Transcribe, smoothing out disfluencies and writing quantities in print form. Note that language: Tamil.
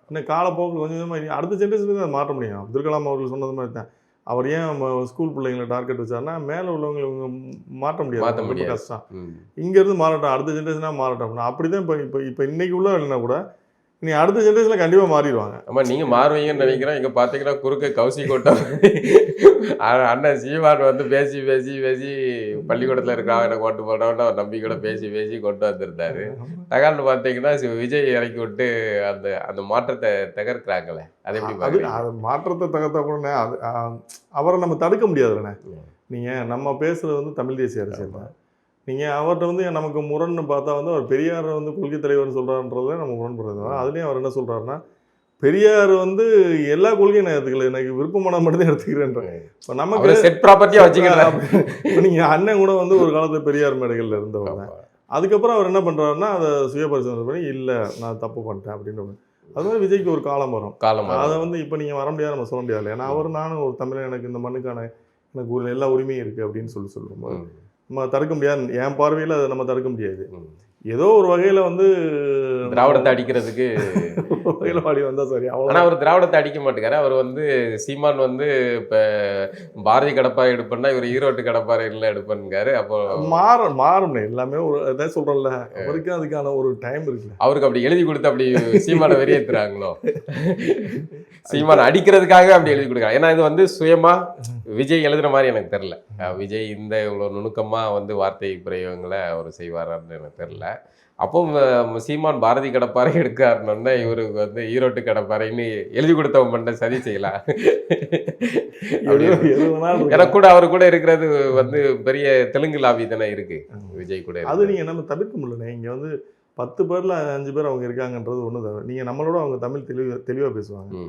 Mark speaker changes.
Speaker 1: இன்னும் காலப்போக்கில் கொஞ்சம் கொஞ்சமாக அடுத்த ஜென்ரேஷனுக்கு அதை மாற்ற முடியும். அப்துல் கலாம் அவர்கள் சொன்னது மாதிரி தான். அவர் ஏன் ஸ்கூல் பிள்ளைங்களை டார்கெட் வச்சாருன்னா, மேலே உள்ளவங்களை இவங்க மாற்ற முடியாது, ரொம்ப கஷ்டம். இங்கேருந்து மாறட்டும், அடுத்த ஜென்ரேஷனாக மாறட்டும் அப்படின்னா. அப்படி தான் இப்போ இன்னைக்கு உள்ள இல்லைன்னா கூட நீ அடுத்த ஜென்ரேஷனில் கண்டிப்பாக மாறிடுவாங்க.
Speaker 2: ஆமாம், நீங்கள் மாறுவீங்கன்னு நினைக்கிறேன். இங்கே பார்த்தீங்கன்னா குறுக்க கௌசிக் கோட்டம் அண்ணன் சீமான் வந்து பேசி பேசி பேசி பள்ளிக்கூடத்தில் இருக்கிறாங்க எனக்கு ஓட்டு போடணும்னு அவர் நம்பிக்கையோட பேசி பேசி கொண்டு வந்திருந்தாரு. தகவல்னு பார்த்தீங்கன்னா விஜய் இறக்கி விட்டு அந்த அந்த மாற்றத்தை தகர்க்கிறாங்களே, அது எப்படி
Speaker 1: அது மாற்றத்தை தகர்த்தா கூட அது அவரை நம்ம தடுக்க முடியாதுண்ணே. நீங்கள் நம்ம பேசுகிறது வந்து தமிழ் தேசிய அரசியல் தான். நீங்கள் அவர்கிட்ட வந்து நமக்கு முரண்னு பார்த்தா வந்து அவர் பெரியார் வந்து கொள்கை தலைவர்னு சொல்கிறான்றதுல நம்ம முரண்படுறது. அதுலேயும் அவர் என்ன சொல்கிறாருன்னா, பெரியார் வந்து எல்லா கொள்கையும் நான் எடுத்துக்கல, எனக்கு விருப்பமான மட்டும் தான் எடுத்துக்கிறேன்ற. இப்போ நமக்கு
Speaker 2: செட் ப்ராப்பர்ட்டியாக வச்சுக்கலாம்.
Speaker 1: இப்போ நீங்கள் அண்ணன் கூட வந்து ஒரு காலத்தில் பெரியார் மேடைகளில் இருந்தவங்க. அதுக்கப்புறம் அவர் என்ன பண்ணுறாருன்னா அதை சுய பரிசோதனை பண்ணி இல்லை நான் தப்பு பண்ணிட்டேன் அப்படின்ற. அது மாதிரி விஜய்க்கு ஒரு காலம் வரும். அதை வந்து இப்போ நீங்கள் வர முடியாது, நம்ம சொல்ல முடியாது. ஏன்னா அவர் நானும் ஒரு தமிழன், எனக்கு இந்த மண்ணுக்கான எனக்கு எல்லா உரிமையும் இருக்குது அப்படின்னு சொல்லும்போது நம்ம தடுக்க முடியாது. என் பார்வையில் அதை நம்ம தடுக்க முடியாது. ஏதோ ஒரு வகையில் வந்து
Speaker 2: திராவிடத்தை அடிக்கிறதுக்கு
Speaker 1: வகையில் பாடி வந்தால் சரி.
Speaker 2: ஆனால் அவர் திராவிடத்தை அடிக்க மாட்டேங்கிறார். அவர் வந்து சீமான் வந்து இப்போ பாரதி கடப்பாறை எடுப்பேன்னா இவர் ஈரோட்டு கடப்பாறை இல்லை எடுப்பேன்னுங்காரு. அப்போ
Speaker 1: மாறும் எல்லாமே ஒரு இதை சொல்கிறோம்ல, அவருக்கு அதுக்கான ஒரு டைம் இருக்குல்ல.
Speaker 2: அவருக்கு அப்படி எழுதி கொடுத்து அப்படி சீமானை வெளியேற்றுறாங்களோ, சீமான் அடிக்கிறதுக்காக அப்படி எழுதி கொடுக்குறாங்க. ஏன்னா இது வந்து சுயமா விஜய் எழுதுன மாதிரி எனக்கு தெரில. விஜய் இந்த இவ்வளோ நுணுக்கமாக வந்து வார்த்தை பிரயோகங்களை அவர் செய்வாரான்னு எனக்கு தெரில. அப்போ சீமான் பாரதி கடப்பாறை எடுக்காருன்னா இவருக்கு வந்து ஈரோட்டு கடப்பாறைன்னு எழுதி கொடுத்தவன் பண்ண சதி செய்யலாம். எனக்கு கூட அவர் கூட இருக்கிறது வந்து பெரிய தெலுங்கு லாபி தானே இருக்கு விஜய் கூட.
Speaker 1: அது நீங்கள் நம்ம தவிர்க்க முடியல. இங்கே வந்து 10 பேரில் 5 பேர் அவங்க இருக்காங்கன்றது ஒன்று தான். நீங்கள் நம்மளோட அவங்க தமிழ் தெளிவாக பேசுவாங்க.